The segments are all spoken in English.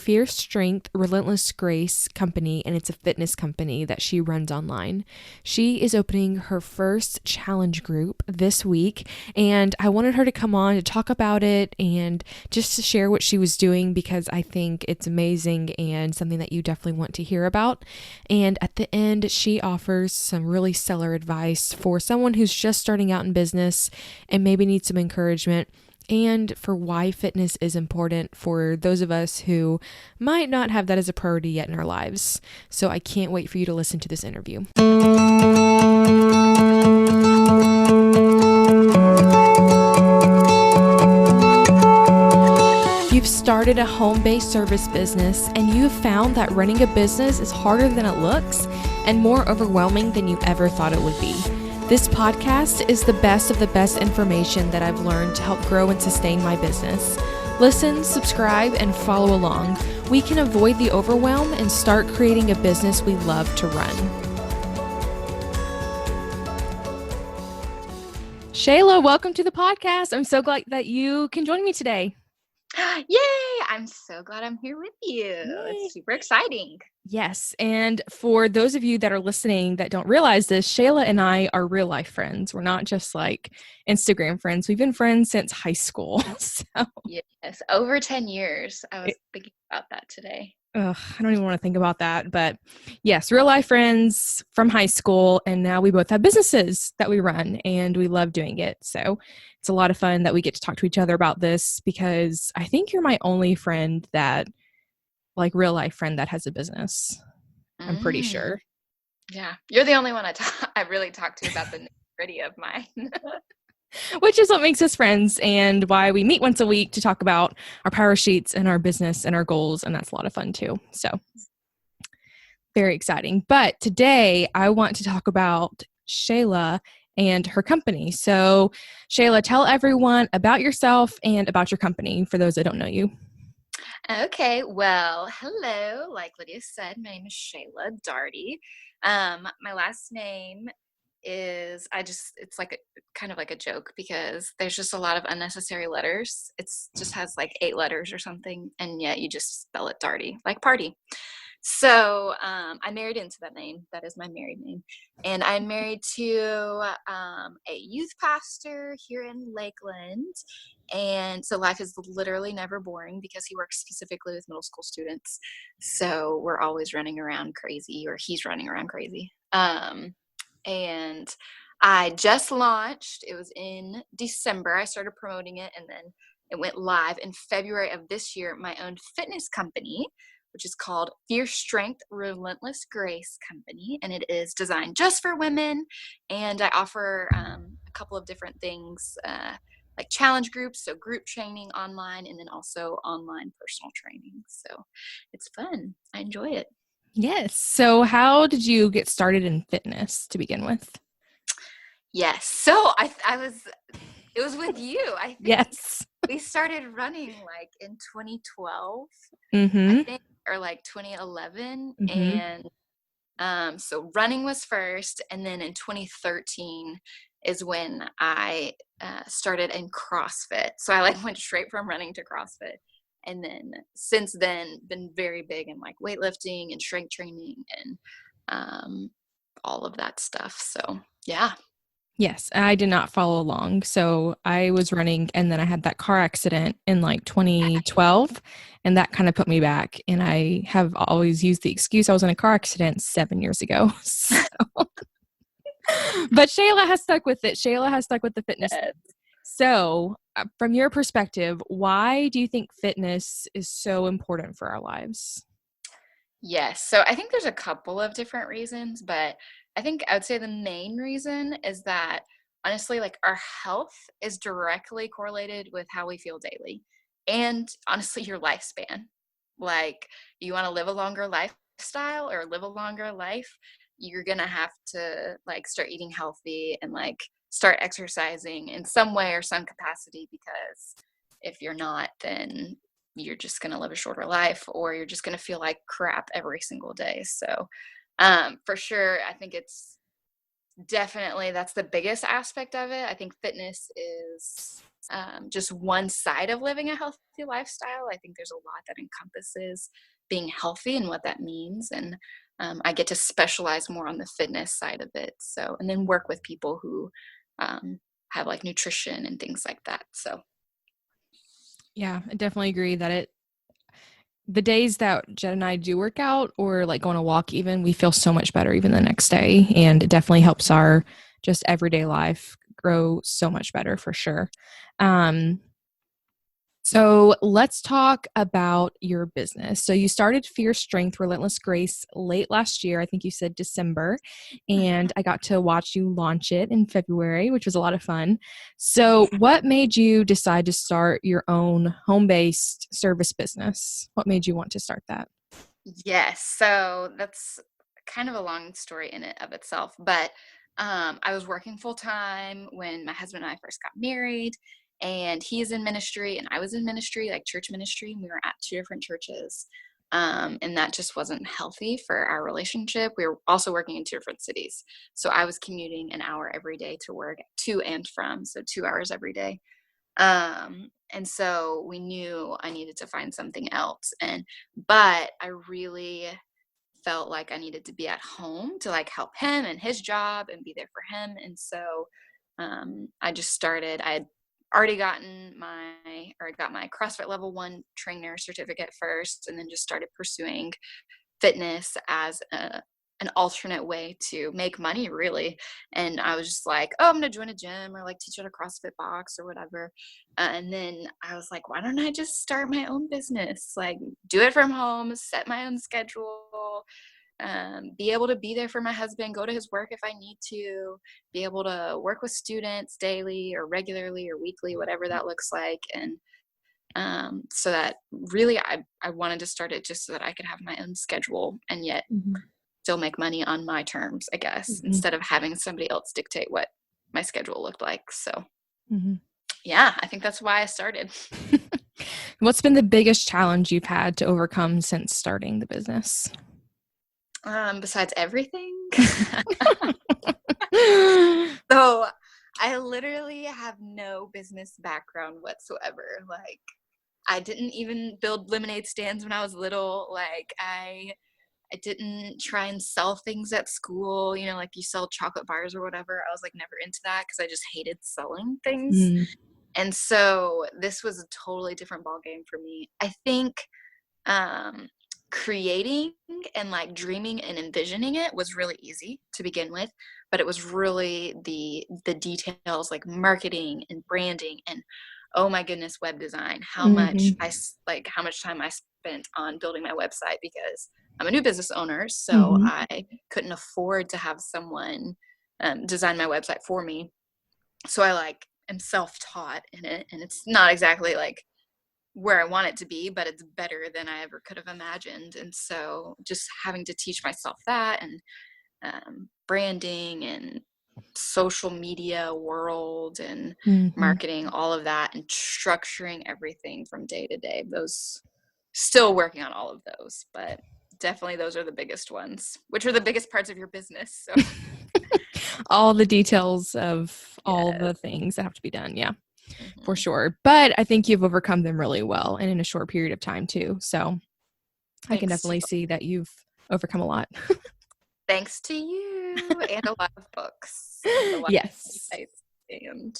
Fierce Strength, Relentless Grace company, and it's a fitness company that she runs online. She is opening her first challenge group this week, and I wanted her to come on to talk about it and just to share what she was doing because I think it's amazing and something that you definitely want to hear about. And at the end, she offers some really stellar advice for someone who's just starting out in business and maybe needs some encouragement, and for why fitness is important for those of us who might not have that as a priority yet in our lives. So I can't wait for you to listen to this interview. You've started a home-based service business and you have found that running a business is harder than it looks and more overwhelming than you ever thought it would be. This podcast is the best of the best information that I've learned to help grow and sustain my business. Listen, subscribe, and follow along. We can avoid the overwhelm and start creating a business we love to run. Shaela, welcome to the podcast. I'm so glad that you can join me today. Yay! I'm so glad I'm here with you. Yay. It's super exciting. Yes. And for those of you that are listening that don't realize this, Shaela and I are real life friends. We're not just like Instagram friends. We've been friends since high school. So. Yes, over 10 years. I was thinking about that today. I don't even want to think about that. But yes, real life friends from high school. And now we both have businesses that we run and we love doing it. So it's a lot of fun that we get to talk to each other about this because I think you're my only friend that, like real life friend that has a business. I'm pretty sure. Yeah. You're the only one I really talk to about the nitty-gritty of mine. Which is what makes us friends and why we meet once a week to talk about our power sheets and our business and our goals. And that's a lot of fun too. So very exciting. But today I want to talk about Shaela and her company. So Shaela, tell everyone about yourself and about your company for those that don't know you. Okay. Well, hello. Like Lydia said, my name is Shaela Daugherty. My last name is it's like kind of like a joke because there's just a lot of unnecessary letters. It's just has like 8 letters or something, and yet you just spell it Daugherty, like party. So I married into that name. That is my married name. And I'm married to a youth pastor here in Lakeland. And so life is literally never boring because he works specifically with middle school students. So we're always running around crazy, or he's running around crazy. And I just launched, it was in December, I started promoting it, and then it went live in February of this year, my own fitness company, which is called Fierce Strength, Relentless Grace Company, and it is designed just for women, and I offer a couple of different things, like challenge groups, so group training online, and then also online personal training, so it's fun. I enjoy it. Yes. So how did you get started in fitness to begin with? Yes. So it was with you. I think yes. We started running like in 2012, Mm-hmm. I think, or like 2011. Mm-hmm. And so running was first. And then in 2013 is when I started in CrossFit. So I like went straight from running to CrossFit. And then since then been very big in like weightlifting and strength training and all of that stuff. So yeah. Yes, I did not follow along. So I was running and then I had that car accident in like 2012 and that kind of put me back. And I have always used the excuse I was in a car accident 7 years ago. So. But Shaela has stuck with it. Shaela has stuck with the fitness. Yes. So from your perspective, why do you think fitness is so important for our lives? Yes. So I think there's a couple of different reasons, but I think I would say the main reason is that honestly, like our health is directly correlated with how we feel daily and honestly, your lifespan. Like, you want to live a longer lifestyle or live a longer life, you're going to have to like start eating healthy and like start exercising in some way or some capacity, because if you're not, then you're just going to live a shorter life, or you're just going to feel like crap every single day. So for sure, I think it's definitely, that's the biggest aspect of it. I think fitness is just one side of living a healthy lifestyle. I think there's a lot that encompasses being healthy and what that means. And I get to specialize more on the fitness side of it. So, and then work with people who have like nutrition and things like that. So, Yeah, I definitely agree that the days that Jed and I do work out or like go on a walk even, we feel so much better even the next day. And it definitely helps our just everyday life grow so much better for sure. So let's talk about your business. So you started Fierce Strength, Relentless Grace late last year. I think you said December. And I got to watch you launch it in February, which was a lot of fun. So what made you decide to start your own home-based service business? What made you want to start that? yes. So that's kind of a long story in and of itself. But I was working full time when my husband and I first got married, and he is in ministry and I was in ministry, like church ministry, and we were at two different churches. And that just wasn't healthy for our relationship. We were also working in two different cities. So I was commuting an hour every day to work, to and from, so 2 hours every day. And so we knew I needed to find something else. But I really felt like I needed to be at home to like help him and his job and be there for him. And so I just started. I had already got my CrossFit level 1 trainer certificate first, and then just started pursuing fitness as an alternate way to make money, really. And I was just like, oh, I'm gonna join a gym or like teach at a CrossFit box or whatever. And then I was like, why don't I just start my own business, like do it from home, set my own schedule, be able to be there for my husband, go to his work if I need to, be able to work with students daily or regularly or weekly, whatever that looks like. And so that really I wanted to start it just so that I could have my own schedule and yet still make money on my terms, I guess, instead of having somebody else dictate what my schedule looked like. So yeah, I think that's why I started. What's been the biggest challenge you've had to overcome since starting the business? Besides everything. So I literally have no business background whatsoever. Like, I didn't even build lemonade stands when I was little. Like, I didn't try and sell things at school, like you sell chocolate bars or whatever. I was like never into that because I just hated selling things. And so this was a totally different ball game for me. I think creating and like dreaming and envisioning it was really easy to begin with, but it was really the details, like marketing and branding and, oh my goodness, web design, how much time I spent on building my website, because I'm a new business owner, so I couldn't afford to have someone design my website for me. So I like am self-taught in it, and it's not exactly like where I want it to be, but it's better than I ever could have imagined. And so just having to teach myself that, and branding and social media world and marketing, all of that, and structuring everything from day to day. Those, still working on all of those, but definitely those are the biggest ones, which are the biggest parts of your business. So all the details of all the things that have to be done. Yeah, for sure. But I think you've overcome them really well and in a short period of time too. So I can definitely see that you've overcome a lot. Thanks to you and a lot of books. And a lot yes. of and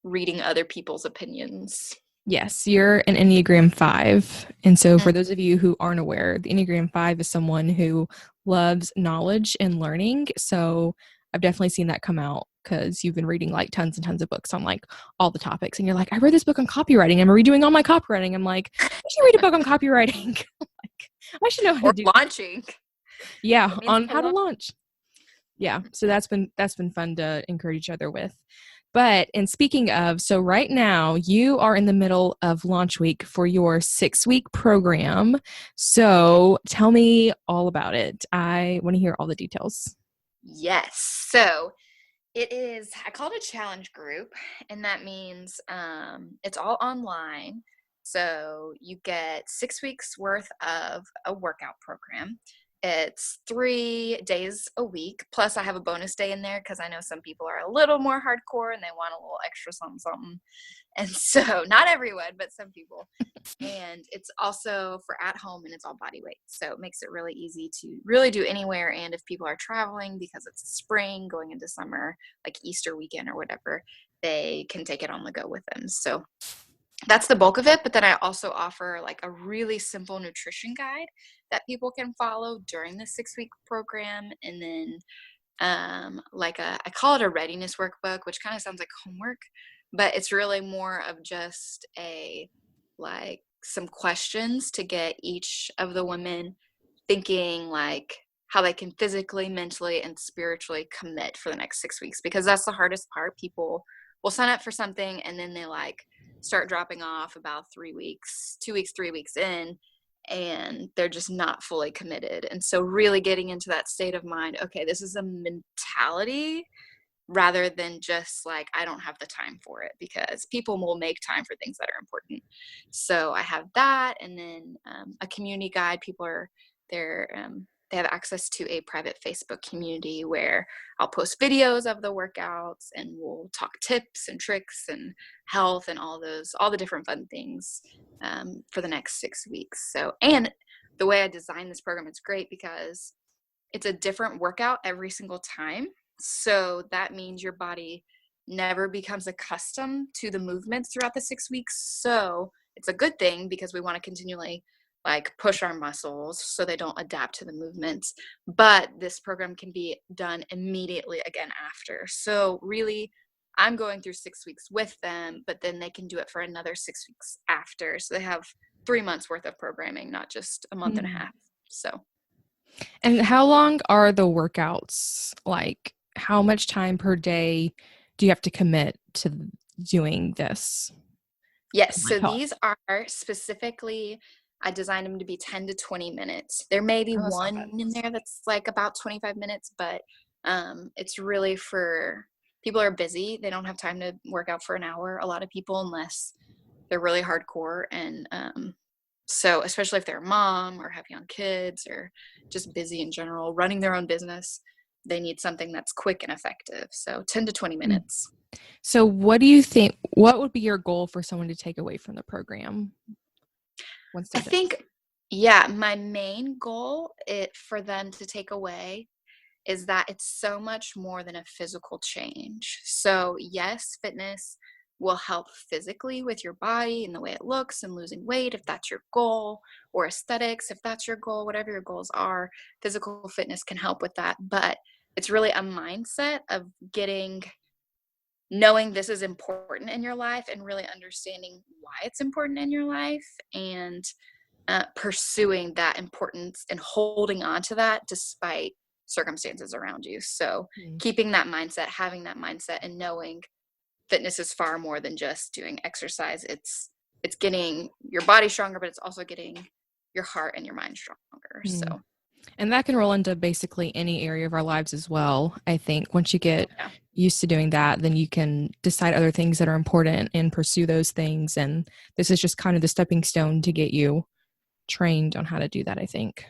reading other people's opinions. Yes, you're an Enneagram 5. And so for those of you who aren't aware, the Enneagram 5 is someone who loves knowledge and learning. So I've definitely seen that come out because you've been reading like tons and tons of books on like all the topics. And you're like, I read this book on copywriting. I'm redoing all my copywriting. I'm like, I should read a book on copywriting. Like, I should know how to do launching. Yeah, on how to launch. Yeah, so that's been fun to encourage each other with. But, and speaking of, so right now you are in the middle of launch week for your 6-week program. So tell me all about it. I want to hear all the details. Yes. So it is, I call it a challenge group, and that means it's all online. So you get 6 weeks worth of a workout program. It's 3 days a week. Plus I have a bonus day in there because I know some people are a little more hardcore and they want a little extra something. And so not everyone, but some people. And it's also for at home, and it's all body weight. So it makes it really easy to really do anywhere. And if people are traveling because it's spring going into summer, like Easter weekend or whatever, they can take it on the go with them. So that's the bulk of it. But then I also offer like a really simple nutrition guide that people can follow during the 6-week program. And then I call it a readiness workbook, which kind of sounds like homework, but it's really more of just like some questions to get each of the women thinking like how they can physically, mentally, and spiritually commit for the next 6 weeks, because that's the hardest part. People will sign up for something and then they like start dropping off about 3 weeks, 2 weeks, 3 weeks in, and they're just not fully committed. And so really getting into that state of mind, okay, this is a mentality rather than just like, I don't have the time for it, because people will make time for things that are important. So I have that. And then a community guide. People are there. They have access to a private Facebook community where I'll post videos of the workouts, and we'll talk tips and tricks and health and all the different fun things for the next 6 weeks. So, and the way I designed this program, it's great because it's a different workout every single time. So that means your body never becomes accustomed to the movements throughout the 6 weeks. So it's a good thing, because we want to continually like push our muscles so they don't adapt to the movements. But this program can be done immediately again after. So really, I'm going through 6 weeks with them, but then they can do it for another 6 weeks after. So they have 3 months worth of programming, not just a month and a half. So. And how long are the workouts? Like, how much time per day do you have to commit to doing this? Yes, so these are specifically, I designed them to be 10 to 20 minutes. There may be Oh, that's not one bad. in there that's like about 25 minutes, but it's really for people who are busy. They don't have time to work out for an hour, a lot of people, unless they're really hardcore. And so especially if they're a mom or have young kids or just busy in general, running their own business, they need something that's quick and effective. So 10 to 20 minutes. So what do you think, what would be your goal for someone to take away from the program once I they're done? think, yeah, my main goal for them to take away is that it's so much more than a physical change. So, yes, fitness will help physically with your body and the way it looks and losing weight if that's your goal, or aesthetics if that's your goal, whatever your goals are. Physical fitness can help with that. But it's really a mindset of knowing this is important in your life and really understanding why it's important in your life, and pursuing that importance and holding on to that despite circumstances around you. So keeping that mindset, having that mindset, and knowing fitness is far more than just doing exercise. It's getting your body stronger, but it's also getting your heart and your mind stronger. So. And that can roll into basically any area of our lives as well. I think once you get used to doing that, then you can decide other things that are important and pursue those things. And this is just kind of the stepping stone to get you trained on how to do that, I think.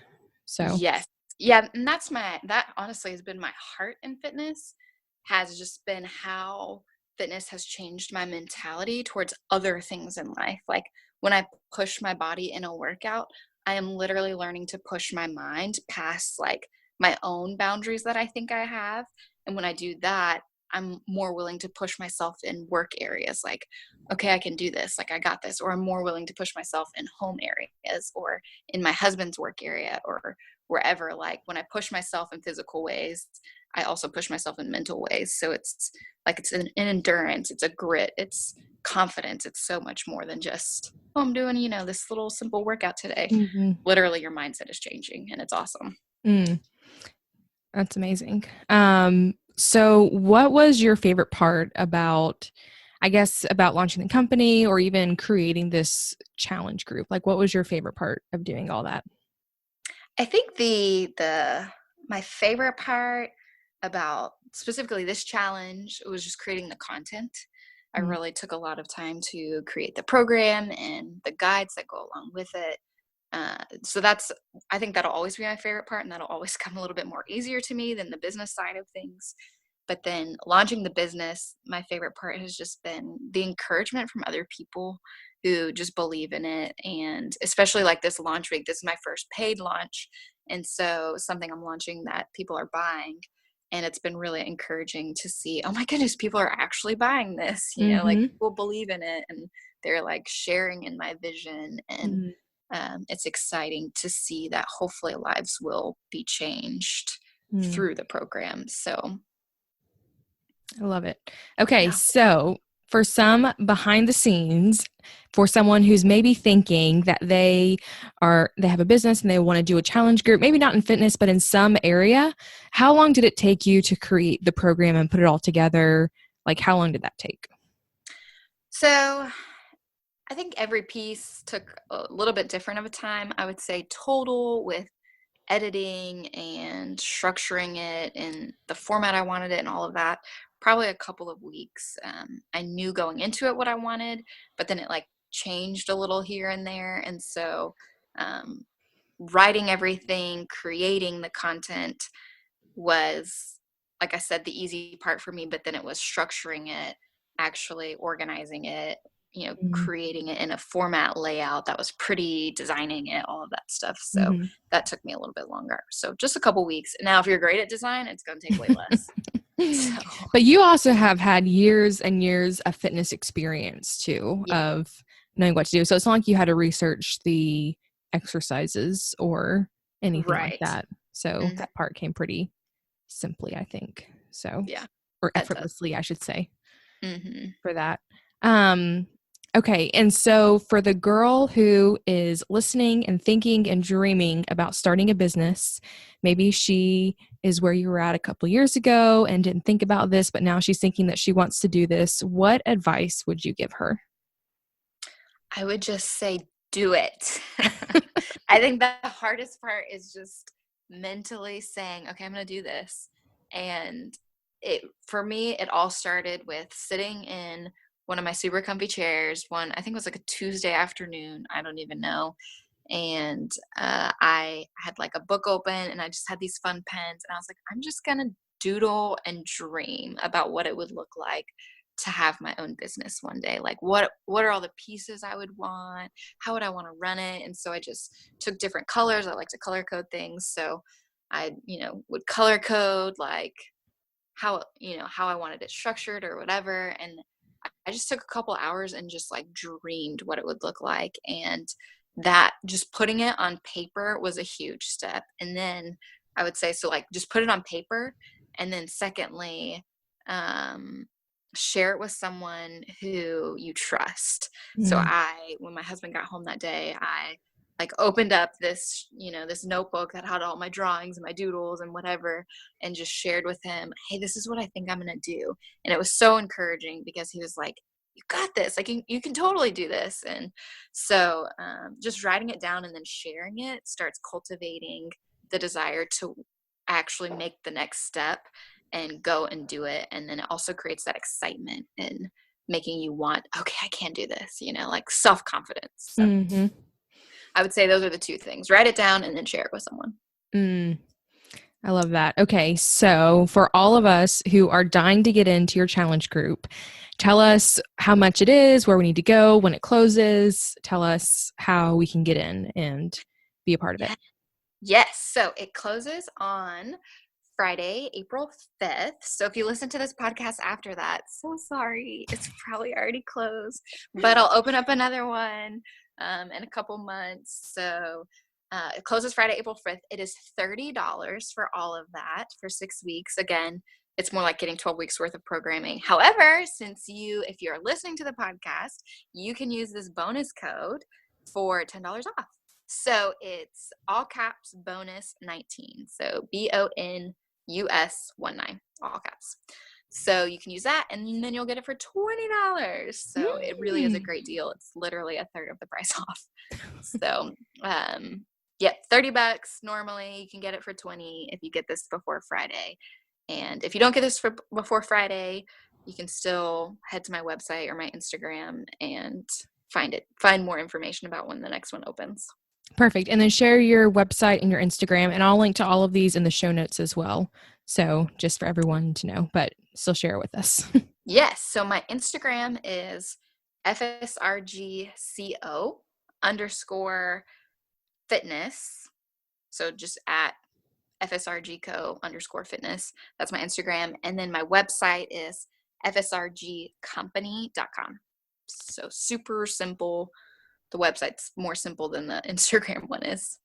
So Yes. Yeah, and that honestly has been my heart in fitness, has just been how fitness has changed my mentality towards other things in life. Like when I push my body in a workout, I am literally learning to push my mind past like my own boundaries that I think I have. And when I do that, I'm more willing to push myself in work areas like, okay, I can do this, like I got this, or I'm more willing to push myself in home areas or in my husband's work area or wherever. Like when I push myself in physical ways, I also push myself in mental ways. So it's like it's an endurance, it's a grit, it's confidence. It's so much more than just, oh, I'm doing, this little simple workout today. Literally your mindset is changing, and it's awesome. That's amazing. So what was your favorite part about, I guess, about launching the company or even creating this challenge group? Like, what was your favorite part of doing all that? I think my favorite part about specifically this challenge was just creating the content. I really took a lot of time to create the program and the guides that go along with it. So I think that'll always be my favorite part, and that'll always come a little bit more easier to me than the business side of things. But then launching the business, my favorite part has just been the encouragement from other people who just believe in it. And especially like this launch week, this is my first paid launch. And so something I'm launching that people are buying. And it's been really encouraging to see, oh my goodness, people are actually buying this, like Mm-hmm. people believe in it and they're like sharing in my vision. And it's exciting to see that hopefully lives will be changed Mm-hmm. through the program. So I love it. Okay, yeah. so for some behind the scenes, for someone who's maybe thinking that they have a business and they want to do a challenge group, maybe not in fitness, but in some area, how long did it take you to create the program and put it all together? Like, how long did that take? So I think every piece took a little bit different of a time. I would say total with editing and structuring it in the format I wanted it and all of that, probably a couple of weeks. I knew going into it what I wanted, but then it like changed a little here and there. And so um, writing everything, creating the content was, like I said, the easy part for me, but then it was structuring it, actually organizing it, creating it in a format layout that was pretty, designing it, all of that stuff. So Mm-hmm. that took me a little bit longer. So just a couple weeks. Now, if you're great at design, it's going to take way less. So But you also have had years and years of fitness experience too, yeah, of knowing what to do. So it's not like you had to research the exercises or anything like right. that. So Hmm. that part came pretty simply, I think. So, Yeah, or that does. effortlessly, I should say, Hmm. for that. Um, okay. And so for the girl who is listening and thinking and dreaming about starting a business, maybe she is where you were at a couple years ago and didn't think about this, but now she's thinking that she wants to do this. What advice would you give her? I would just say do it. I think the hardest part is just mentally saying, okay, I'm going to do this. And for me, it all started with sitting in one of my super comfy chairs, I think it was like a Tuesday afternoon. I don't even know. And I had like a book open and I just had these fun pens. And I was like, I'm just going to doodle and dream about what it would look like to have my own business one day. Like what are all the pieces I would want? How would I want to run it? And so I just took different colors. I like to color code things. So I, would color code like how I wanted it structured or whatever. And I just took a couple hours and just like dreamed what it would look like. And that just putting it on paper was a huge step. And then I would say, so like just put it on paper. And then secondly, um, share it with someone who you trust. So Mm, when my husband got home that day, I like opened up this, this notebook that had all my drawings and my doodles and whatever, and just shared with him, hey, this is what I think I'm going to do. And it was so encouraging because he was like, you got this, like you can totally do this. And so just writing it down and then sharing it starts cultivating the desire to actually make the next step and go and do it. And then it also creates that excitement and making you want, okay, I can do this, like self-confidence. So mm-hmm. I would say those are the two things. Write it down and then share it with someone. Mm, I love that. Okay, so for all of us who are dying to get into your challenge group, tell us how much it is, where we need to go, when it closes. Tell us how we can get in and be a part of it. Yeah. Yes. So it closes on Friday, April 5th. So if you listen to this podcast after that, so sorry, it's probably already closed, but I'll open up another one in a couple months. So it closes Friday, April 5th. It is $30 for all of that for 6 weeks. Again, it's more like getting 12 weeks worth of programming. However, if you're listening to the podcast, you can use this bonus code for $10 off. So it's all caps bonus 19. So BONUS19, all caps. So you can use that and then you'll get it for $20. So it really is a great deal. It's literally a third of the price off. So yeah, $30 normally. You can get it for 20 if you get this before Friday. And if you don't get this before Friday, you can still head to my website or my Instagram and find more information about when the next one opens. Perfect. And then share your website and your Instagram, and I'll link to all of these in the show notes as well. So just for everyone to know, but still share it with us. Yes. So my Instagram is FSRGCO_fitness. So just at FSRGCO_fitness. That's my Instagram. And then my website is FSRGcompany.com. So super simple. The website's more simple than the Instagram one is.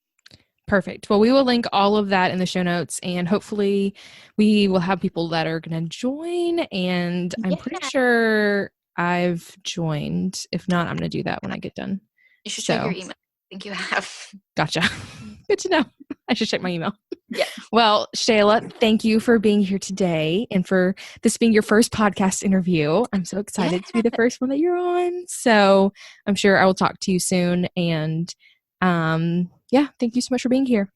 Perfect. Well, we will link all of that in the show notes, and hopefully we will have people that are going to join. And I'm pretty sure I've joined. If not, I'm going to do that when I get done. You should check your email. I think you have. Gotcha. Good to know. I should check my email. Yeah. Well, Shaela, thank you for being here today and for this being your first podcast interview. I'm so excited to be the first one that you're on. So I'm sure I will talk to you soon. And yeah, thank you so much for being here.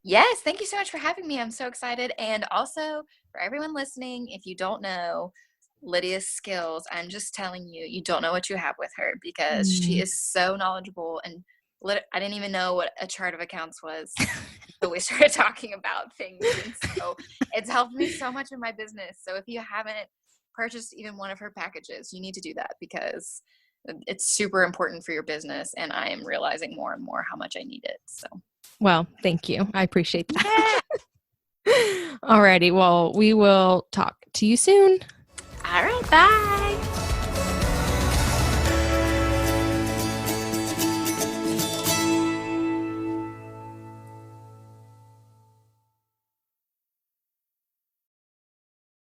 Yes, thank you so much for having me. I'm so excited. And also for everyone listening, if you don't know Lydia's skills, I'm just telling you, you don't know what you have with her because she is so knowledgeable. And I didn't even know what a chart of accounts was until we started talking about things. And so it's helped me so much in my business. So if you haven't purchased even one of her packages, you need to do that because it's super important for your business. And I am realizing more and more how much I need it. So. Well, thank you. I appreciate that. Yeah. Alrighty. Well, we will talk to you soon. All right. Bye.